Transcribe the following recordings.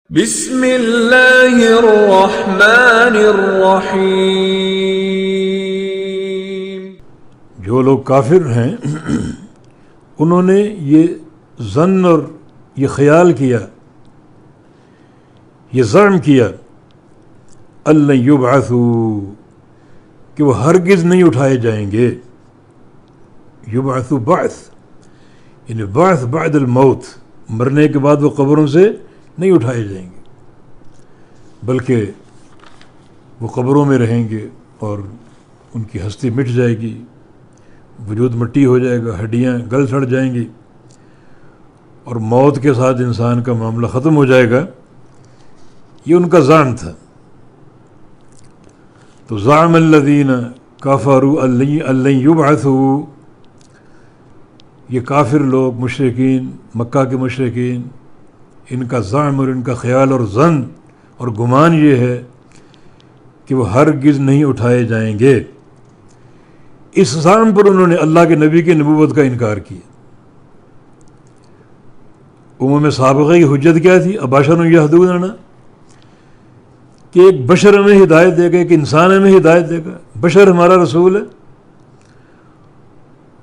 بسم اللہ الرحمن الرحیم۔ جو لوگ کافر ہیں انہوں نے یہ ظن اور یہ خیال کیا، یہ زعم کیا اللہ یبعثوا، کہ وہ ہرگز نہیں اٹھائے جائیں گے۔ یبعثوا بعث، یعنی بعث بعد الموت، مرنے کے بعد وہ قبروں سے نہیں اٹھائے جائیں گے، بلکہ وہ قبروں میں رہیں گے اور ان کی ہستی مٹ جائے گی، وجود مٹی ہو جائے گا، ہڈیاں گل سڑ جائیں گی اور موت کے ساتھ انسان کا معاملہ ختم ہو جائے گا۔ یہ ان کا ظان تھا۔ تو زعم الذین کفروا ان لن یبعثوا، یہ کافر لوگ، مشرکین، مکہ کے مشرکین، ان کا زعم اور ان کا خیال اور ظن اور گمان یہ ہے کہ وہ ہرگز نہیں اٹھائے جائیں گے۔ اس زعم پر انہوں نے اللہ کے نبی کی نبوت کا انکار کیا۔ امم سابقہ کی حجت کیا تھی؟ ابشر یہدوننا، کہ ایک بشر ہمیں ہدایت دے گا، ایک انسان ہمیں ہدایت دے گا، بشر ہمارا رسول ہے۔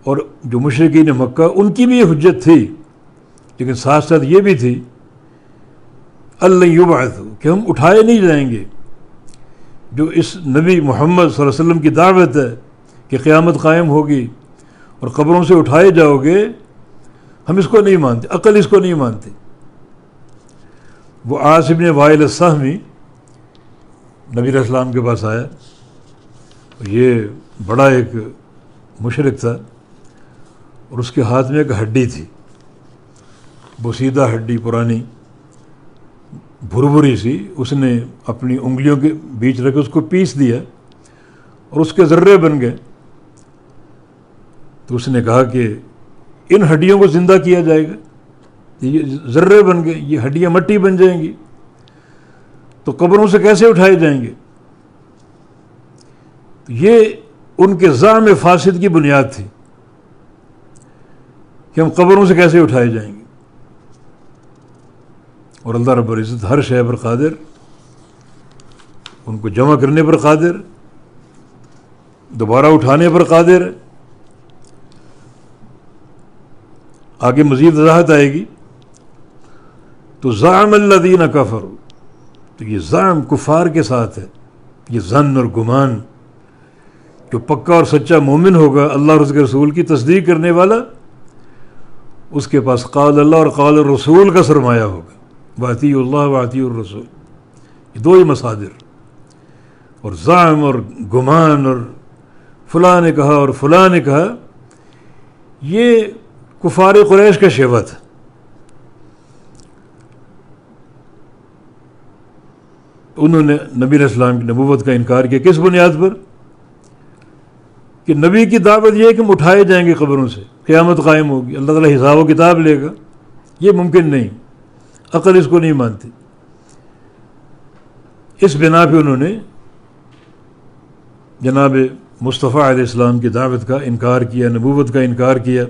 اور جو مشرکین مکہ، ان کی بھی یہ حجت تھی، لیکن ساتھ ساتھ یہ بھی تھی اللہ یبعثوا، کہ ہم اٹھائے نہیں جائیں گے۔ جو اس نبی محمد صلی اللہ علیہ وسلم کی دعوت ہے کہ قیامت قائم ہوگی اور قبروں سے اٹھائے جاؤ گے، ہم اس کو نہیں مانتے، عقل اس کو نہیں مانتے۔ وہ عاص بن وائل السہمی نبی علیہ السلام کے پاس آیا، یہ بڑا ایک مشرک تھا اور اس کے ہاتھ میں ایک ہڈی تھی، بوسیدہ ہڈی، پرانی بھربھری سی۔ اس نے اپنی انگلیوں کے بیچ رکھ کے اس کو پیس دیا اور اس کے ذرے بن گئے۔ تو اس نے کہا کہ ان ہڈیوں کو زندہ کیا جائے گا، یہ ذرے بن گئے، یہ ہڈیاں مٹی بن جائیں گی، تو قبروں سے کیسے اٹھائے جائیں گے؟ یہ ان کے زعم فاسد کی بنیاد تھی کہ ہم قبروں سے کیسے اٹھائے جائیں گے۔ اور اللہ رب العزت ہر شے پر قادر، ان کو جمع کرنے پر قادر، دوبارہ اٹھانے پر قادر۔ آگے مزید وضاحت آئے گی۔ تو زعم الذین کفروا، تو یہ زعم کفار کے ساتھ ہے، یہ ظن اور گمان۔ جو پکا اور سچا مومن ہوگا، اللہ اور اس کے رسول کی تصدیق کرنے والا، اس کے پاس قال اللہ اور قال الرسول کا سرمایہ ہوگا، واطیعوا اللہ واطیعوا الرسول، یہ دو ہی مصادر۔ اور زعم اور گمان اور فلاں نے کہا اور فلاں نے کہا، یہ کفار قریش کا شیوہ تھا۔ انہوں نے نبی علیہ السلام کی نبوت کا انکار کیا، کس بنیاد پر؟ کہ نبی کی دعوت یہ ہے کہ ہم اٹھائے جائیں گے قبروں سے، قیامت قائم ہوگی، اللہ تعالیٰ حساب و کتاب لے گا، یہ ممکن نہیں، عقل اس کو نہیں مانتی۔ اس بنا پہ انہوں نے جناب مصطفیٰ علیہ السلام کی دعوت کا انکار کیا، نبوت کا انکار کیا۔